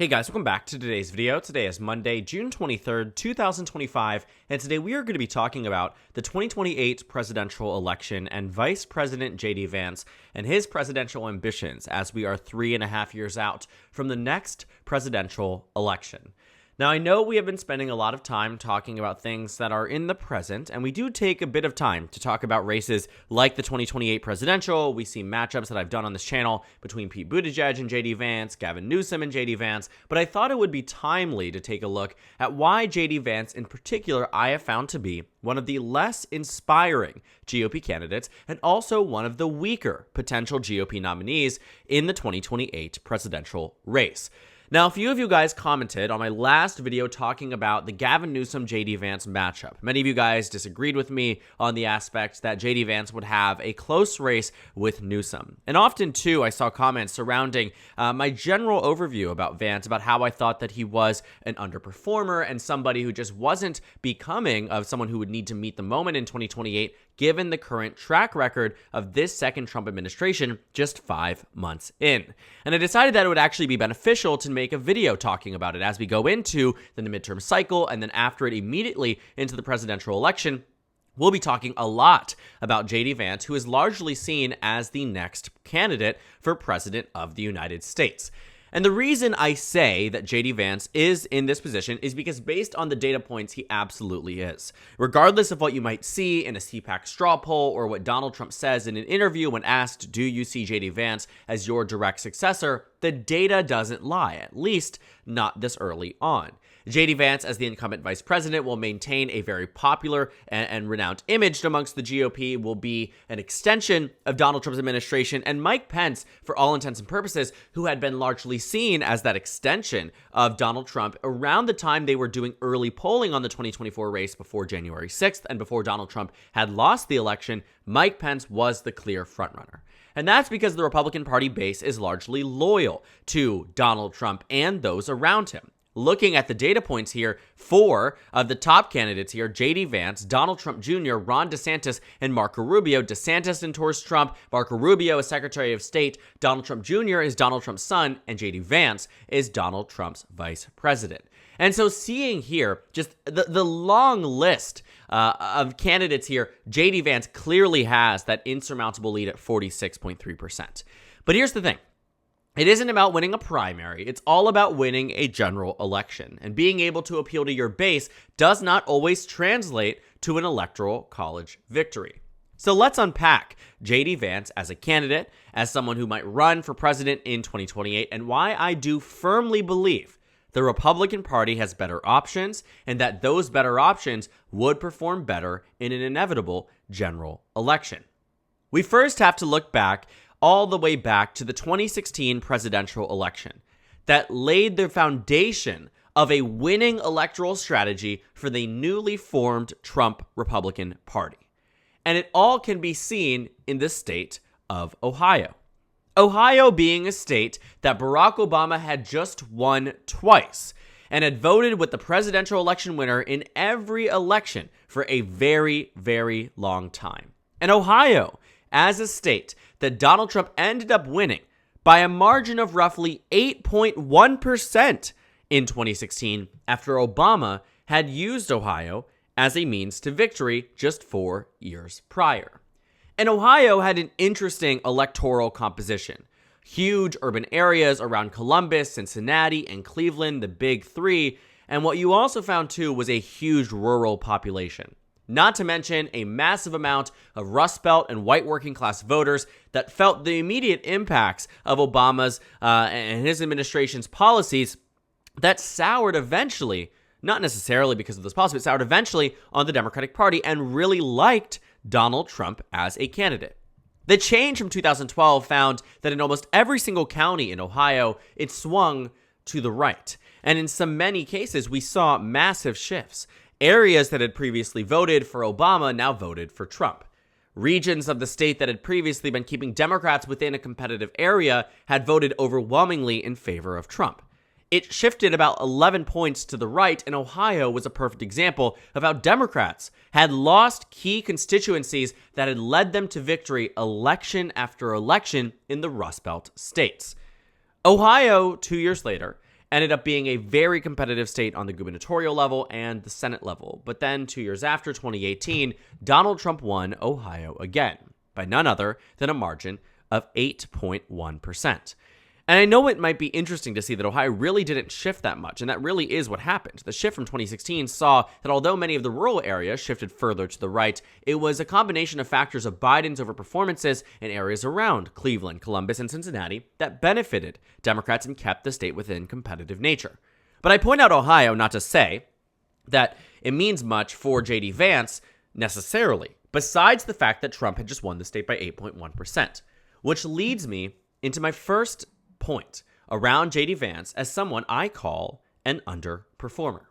Hey guys, welcome back to today's video. Today is Monday, June 23rd, 2025, and today we are going to be talking about the 2028 presidential election and Vice President JD Vance and his presidential ambitions as we are 3.5 years out from the next presidential election. Now, I know we have been spending a lot of time talking about things that are in the present, and we do take a bit of time to talk about races like the 2028 presidential. We see matchups that I've done on this channel between Pete Buttigieg and JD Vance, Gavin Newsom and JD Vance, but I thought it would be timely to take a look at why JD Vance in particular I have found to be one of the less inspiring GOP candidates and also one of the weaker potential GOP nominees in the 2028 presidential race. Now, a few of you guys commented on my last video talking about the Gavin Newsom-JD Vance matchup. Many of you guys disagreed with me on the aspect that JD Vance would have a close race with Newsom. And often, too, I saw comments surrounding my general overview about Vance, about how I thought that he was an underperformer and somebody who just wasn't becoming of someone who would need to meet the moment in 2028, given the current track record of this second Trump administration just 5 months in. And I decided that it would actually be beneficial to make a video talking about it as we go into the midterm cycle, and then after it immediately into the presidential election. We'll be talking a lot about JD Vance, who is largely seen as the next candidate for president of the United States. And the reason I say that JD Vance is in this position is because based on the data points, he absolutely is. Regardless of what you might see in a CPAC straw poll or what Donald Trump says in an interview when asked, do you see JD Vance as your direct successor? The data doesn't lie, at least not this early on. JD Vance, as the incumbent vice president, will maintain a very popular and renowned image amongst the GOP, will be an extension of Donald Trump's administration, and Mike Pence, for all intents and purposes, who had been largely seen as that extension of Donald Trump around the time they were doing early polling on the 2024 race before January 6th and before Donald Trump had lost the election, Mike Pence was the clear frontrunner. And that's because the Republican Party base is largely loyal to Donald Trump and those around him. Looking at the data points here, 4 of the top candidates here, JD Vance, Donald Trump Jr., Ron DeSantis, and Marco Rubio. DeSantis endorses Trump, Marco Rubio is Secretary of State, Donald Trump Jr. is Donald Trump's son, and JD Vance is Donald Trump's vice president. And so seeing here just the long list of candidates here, JD Vance clearly has that insurmountable lead at 46.3%. But here's the thing. It isn't about winning a primary, it's all about winning a general election. And being able to appeal to your base does not always translate to an electoral college victory. So let's unpack JD Vance as a candidate, as someone who might run for president in 2028, and why I do firmly believe the Republican Party has better options and that those better options would perform better in an inevitable general election. We first have to look back all the way back to the 2016 presidential election that laid the foundation of a winning electoral strategy for the newly formed Trump Republican Party. And it all can be seen in the state of Ohio. Ohio being a state that Barack Obama had just won twice and had voted with the presidential election winner in every election for a very, very long time. And Ohio, as a state that Donald Trump ended up winning by a margin of roughly 8.1% in 2016 after Obama had used Ohio as a means to victory just 4 years prior. And Ohio had an interesting electoral composition. Huge urban areas around Columbus, Cincinnati, and Cleveland, the big three, and what you also found too was a huge rural population. Not to mention a massive amount of Rust Belt and white working class voters that felt the immediate impacts of Obama's and his administration's policies that soured eventually, not necessarily because of those policies, but soured eventually on the Democratic Party and really liked Donald Trump as a candidate. The change from 2012 found that in almost every single county in Ohio, it swung to the right. And in many cases, we saw massive shifts. Areas that had previously voted for Obama now voted for Trump. Regions of the state that had previously been keeping Democrats within a competitive area had voted overwhelmingly in favor of Trump. It shifted about 11 points to the right, and Ohio was a perfect example of how Democrats had lost key constituencies that had led them to victory election after election in the Rust Belt states. Ohio, 2 years later, ended up being a very competitive state on the gubernatorial level and the Senate level. But then 2 years after, 2018, Donald Trump won Ohio again by none other than a margin of 8.1%. And I know it might be interesting to see that Ohio really didn't shift that much, and that really is what happened. The shift from 2016 saw that although many of the rural areas shifted further to the right, it was a combination of factors of Biden's overperformances in areas around Cleveland, Columbus, and Cincinnati that benefited Democrats and kept the state within competitive nature. But I point out Ohio not to say that it means much for J.D. Vance necessarily, besides the fact that Trump had just won the state by 8.1%, which leads me into my first point around J.D. Vance as someone I call an underperformer.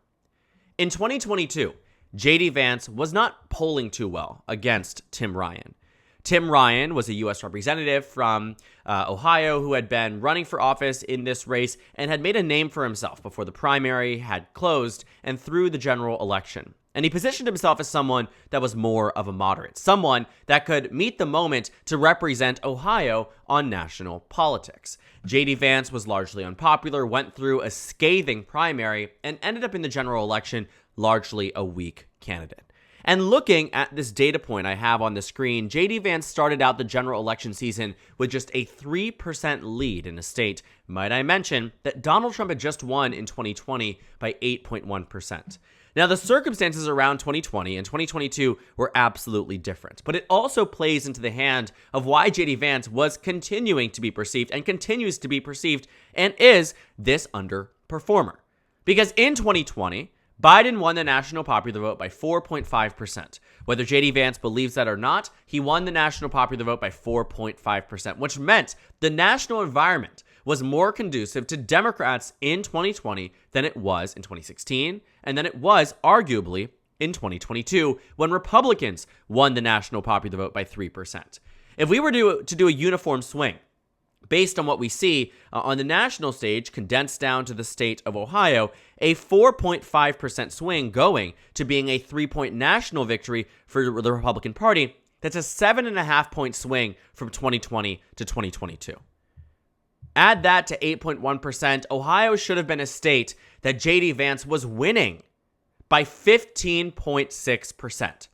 In 2022, J.D. Vance was not polling too well against Tim Ryan. Tim Ryan was a U.S. representative from Ohio who had been running for office in this race and had made a name for himself before the primary had closed and through the general election. And he positioned himself as someone that was more of a moderate, someone that could meet the moment to represent Ohio on national politics. J.D. Vance was largely unpopular, went through a scathing primary, and ended up in the general election largely a weak candidate. And looking at this data point I have on the screen, J.D. Vance started out the general election season with just a 3% lead in a state, might I mention, that Donald Trump had just won in 2020 by 8.1%. Now, the circumstances around 2020 and 2022 were absolutely different, but it also plays into the hand of why J.D. Vance was continuing to be perceived and continues to be perceived and is this underperformer. Because in 2020, Biden won the national popular vote by 4.5%. Whether J.D. Vance believes that or not, he won the national popular vote by 4.5%, which meant the national environment was more conducive to Democrats in 2020 than it was in 2016, and than it was arguably in 2022 when Republicans won the national popular vote by 3%. If we were to do a uniform swing, based on what we see on the national stage, condensed down to the state of Ohio, a 4.5% swing going to being a 3-point national victory for the Republican Party, that's a 7.5-point swing from 2020 to 2022. Add that to 8.1%, Ohio should have been a state that J.D. Vance was winning by 15.6%.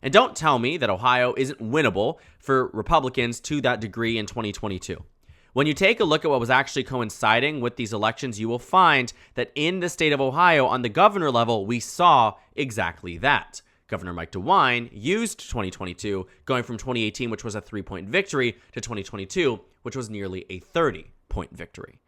And don't tell me that Ohio isn't winnable for Republicans to that degree in 2022. When you take a look at what was actually coinciding with these elections, you will find that in the state of Ohio, on the governor level, we saw exactly that. Governor Mike DeWine used 2022, going from 2018, which was a 3-point victory, to 2022, which was nearly a 30-point victory.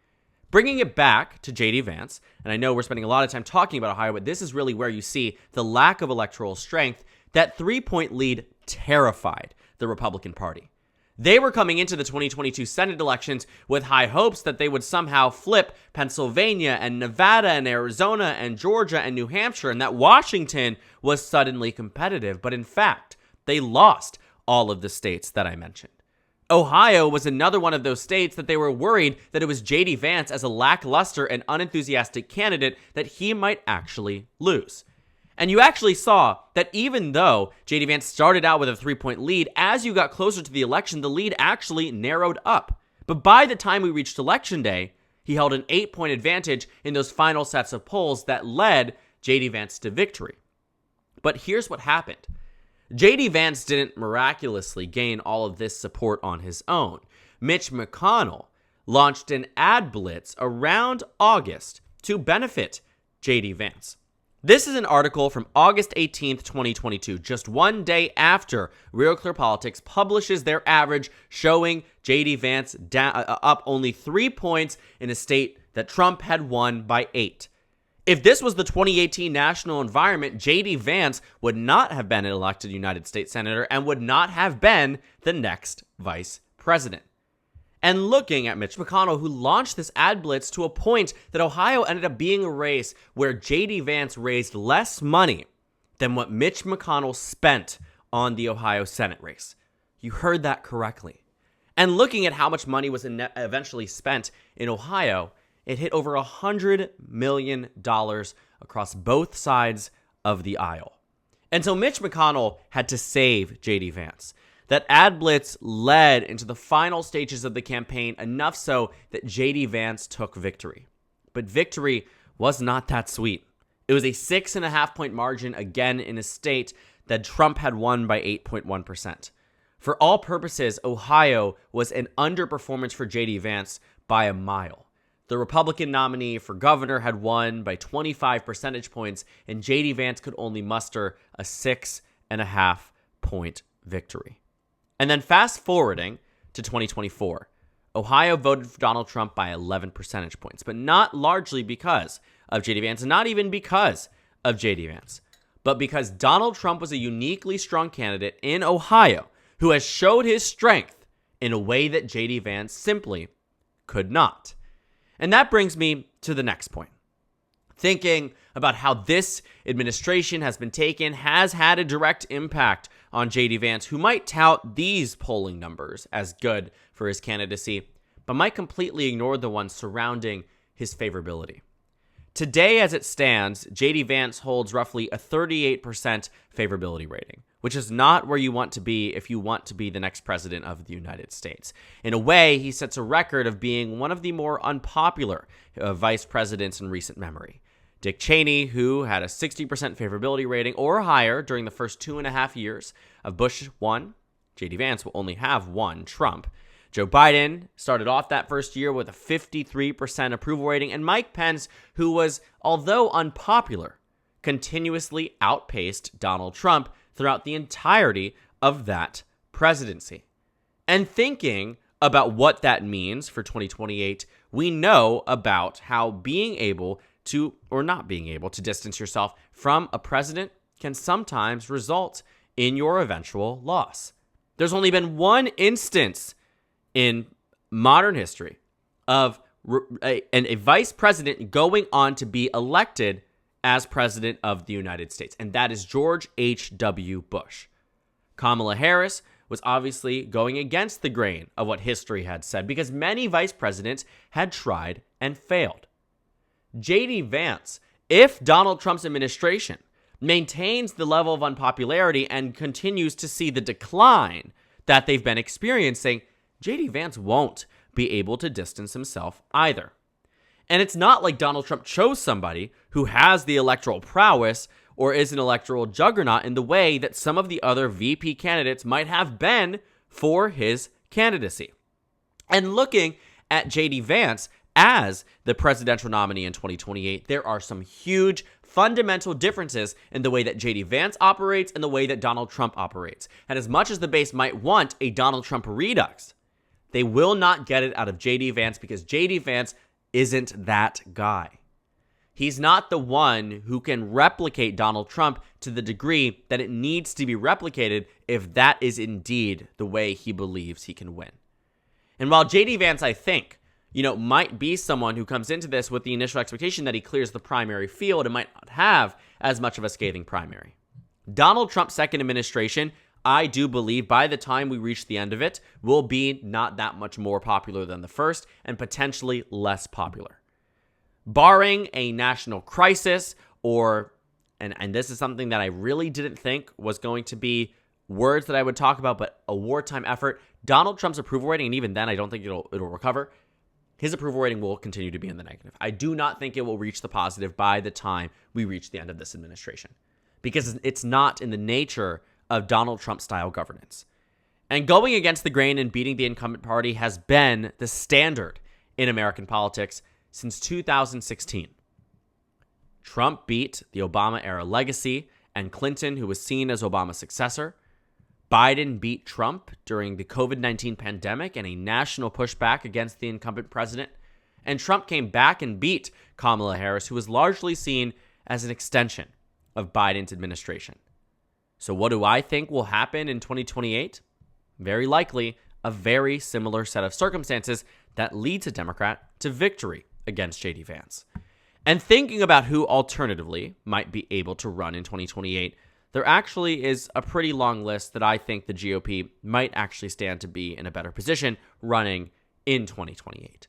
Bringing it back to J.D. Vance, and I know we're spending a lot of time talking about Ohio, but this is really where you see the lack of electoral strength. That 3-point lead terrified the Republican Party. They were coming into the 2022 Senate elections with high hopes that they would somehow flip Pennsylvania and Nevada and Arizona and Georgia and New Hampshire, and that Washington was suddenly competitive. But in fact, they lost all of the states that I mentioned. Ohio was another one of those states that they were worried that it was J.D. Vance as a lackluster and unenthusiastic candidate that he might actually lose. And you actually saw that even though J.D. Vance started out with a 3-point lead, as you got closer to the election, the lead actually narrowed up. But by the time we reached Election Day, he held an 8-point advantage in those final sets of polls that led J.D. Vance to victory. But here's what happened. J.D. Vance didn't miraculously gain all of this support on his own. Mitch McConnell launched an ad blitz around August to benefit J.D. Vance. This is an article from August 18th, 2022, just one day after Real Clear Politics publishes their average showing J.D. Vance up only 3 points in a state that Trump had won by 8. If this was the 2018 national environment, J.D. Vance would not have been an elected United States Senator and would not have been the next vice president. And looking at Mitch McConnell, who launched this ad blitz to a point that Ohio ended up being a race where J.D. Vance raised less money than what Mitch McConnell spent on the Ohio Senate race. You heard that correctly. And looking at how much money was eventually spent in Ohio, it hit over $100 million across both sides of the aisle. And so Mitch McConnell had to save J.D. Vance. That ad blitz led into the final stages of the campaign, enough so that J.D. Vance took victory. But victory was not that sweet. It was a 6.5-point margin, again in a state that Trump had won by 8.1%. For all purposes, Ohio was an underperformance for J.D. Vance by a mile. The Republican nominee for governor had won by 25 percentage points, and J.D. Vance could only muster a 6.5-point victory. And then fast forwarding to 2024, Ohio voted for Donald Trump by 11 percentage points, but not largely because of J.D. Vance, not even because of J.D. Vance, but because Donald Trump was a uniquely strong candidate in Ohio who has showed his strength in a way that J.D. Vance simply could not. And that brings me to the next point. Thinking about how this administration has been taken has had a direct impact on J.D. Vance, who might tout these polling numbers as good for his candidacy, but might completely ignore the ones surrounding his favorability. Today, as it stands, J.D. Vance holds roughly a 38% favorability rating, which is not where you want to be if you want to be the next president of the United States. In a way, he sets a record of being one of the more unpopular vice presidents in recent memory. Dick Cheney, who had a 60% favorability rating or higher during the first 2.5 years of Bush 1, J.D. Vance will only have one Trump. Joe Biden started off that first year with a 53% approval rating, and Mike Pence, who was, although unpopular, continuously outpaced Donald Trump throughout the entirety of that presidency. And thinking about what that means for 2028, we know about how being able to, or not being able to, distance yourself from a president can sometimes result in your eventual loss. There's only been one instance in modern history of a vice president going on to be elected as president of the United States, and that is George H.W. Bush. Kamala Harris was obviously going against the grain of what history had said because many vice presidents had tried and failed. J.D. Vance, if Donald Trump's administration maintains the level of unpopularity and continues to see the decline that they've been experiencing, J.D. Vance won't be able to distance himself either. And it's not like Donald Trump chose somebody who has the electoral prowess or is an electoral juggernaut in the way that some of the other VP candidates might have been for his candidacy. And looking at J.D. Vance as the presidential nominee in 2028, there are some huge fundamental differences in the way that J.D. Vance operates and the way that Donald Trump operates. And as much as the base might want a Donald Trump redux, they will not get it out of J.D. Vance because J.D. Vance isn't that guy. He's not the one who can replicate Donald Trump to the degree that it needs to be replicated if that is indeed the way he believes he can win. And while J.D. Vance, I think, might be someone who comes into this with the initial expectation that he clears the primary field and might not have as much of a scathing primary, Donald Trump's second administration, I do believe by the time we reach the end of it, will be not that much more popular than the first and potentially less popular. Barring a national crisis and this is something that I really didn't think was going to be words that I would talk about, but a wartime effort, Donald Trump's approval rating, and even then I don't think it'll recover, his approval rating will continue to be in the negative. I do not think it will reach the positive by the time we reach the end of this administration because it's not in the nature of Donald Trump-style governance. And going against the grain and beating the incumbent party has been the standard in American politics since 2016. Trump beat the Obama-era legacy and Clinton, who was seen as Obama's successor. Biden beat Trump during the COVID-19 pandemic and a national pushback against the incumbent president. And Trump came back and beat Kamala Harris, who was largely seen as an extension of Biden's administration. So what do I think will happen in 2028? Very likely a very similar set of circumstances that leads a Democrat to victory against J.D. Vance. And thinking about who alternatively might be able to run in 2028, there actually is a pretty long list that I think the GOP might actually stand to be in a better position running in 2028.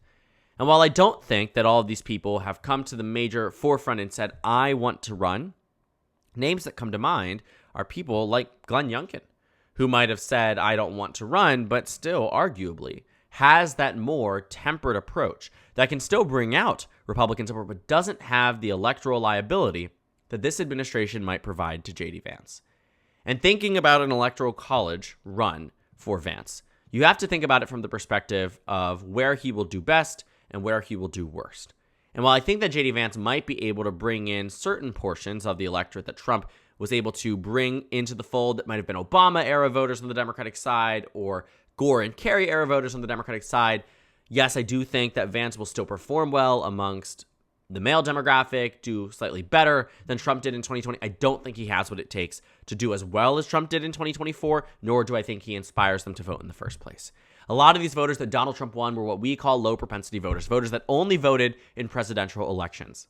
And while I don't think that all of these people have come to the major forefront and said, I want to run, names that come to mind are people like Glenn Youngkin, who might have said, I don't want to run, but still arguably has that more tempered approach that can still bring out Republican support, but doesn't have the electoral liability that this administration might provide to J.D. Vance. And thinking about an electoral college run for Vance, you have to think about it from the perspective of where he will do best and where he will do worst. And while I think that J.D. Vance might be able to bring in certain portions of the electorate that Trump was able to bring into the fold that might have been Obama-era voters on the Democratic side or Gore and Kerry-era voters on the Democratic side, yes, I do think that Vance will still perform well amongst the male demographic, do slightly better than Trump did in 2020. I don't think he has what it takes to do as well as Trump did in 2024, nor do I think he inspires them to vote in the first place. A lot of these voters that Donald Trump won were what we call low propensity voters, voters that only voted in presidential elections.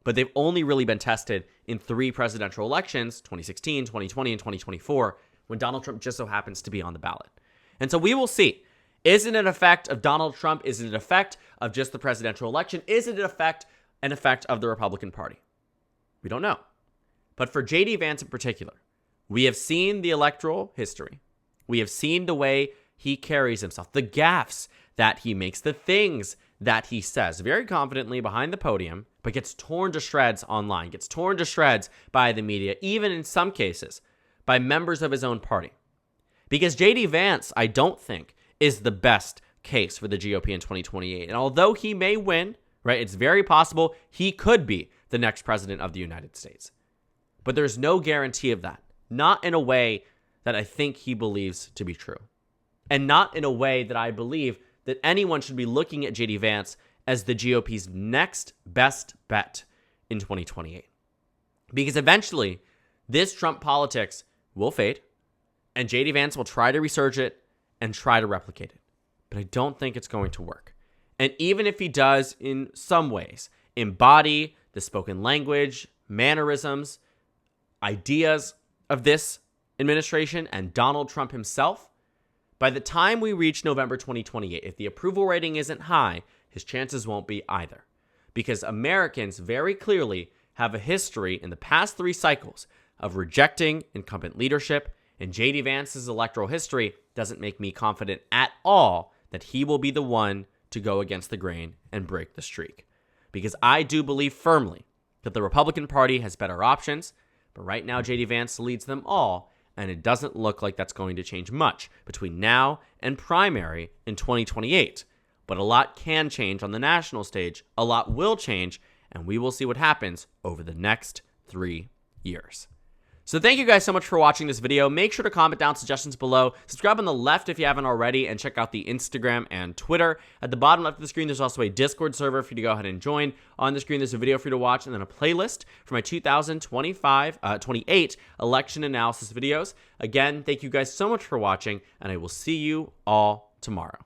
But they've only really been tested in 3 presidential elections, 2016, 2020, and 2024, when Donald Trump just so happens to be on the ballot. And so we will see. Is it an effect of Donald Trump? Is it an effect of just the presidential election? Is it an effect of the Republican Party? We don't know. But for J.D. Vance in particular, we have seen the electoral history. We have seen the way he carries himself, the gaffes that he makes, the things that he says very confidently behind the podium, but gets torn to shreds online, gets torn to shreds by the media, even in some cases by members of his own party. Because J.D. Vance, I don't think, is the best case for the GOP in 2028. And although he may win, right, it's very possible he could be the next president of the United States. But there's no guarantee of that. Not in a way that I think he believes to be true. And not in a way that I believe that anyone should be looking at J.D. Vance as the GOP's next best bet in 2028. Because eventually, this Trump politics will fade, and J.D. Vance will try to resurge it and try to replicate it. But I don't think it's going to work. And even if he does, in some ways, embody the spoken language, mannerisms, ideas of this administration and Donald Trump himself, by the time we reach November 2028, if the approval rating isn't high, his chances won't be either. Because Americans very clearly have a history in the past 3 cycles of rejecting incumbent leadership, and J.D. Vance's electoral history doesn't make me confident at all that he will be the one to go against the grain and break the streak. Because I do believe firmly that the Republican Party has better options, but right now J.D. Vance leads them all, and it doesn't look like that's going to change much between now and primary in 2028. But a lot can change on the national stage, a lot will change, and we will see what happens over the next 3 years. So thank you guys so much for watching this video. Make sure to comment down suggestions below. Subscribe on the left if you haven't already, and check out the Instagram and Twitter. At the bottom left of the screen, there's also a Discord server for you to go ahead and join. On the screen, there's a video for you to watch, and then a playlist for my 2028 election analysis videos. Again, thank you guys so much for watching, and I will see you all tomorrow.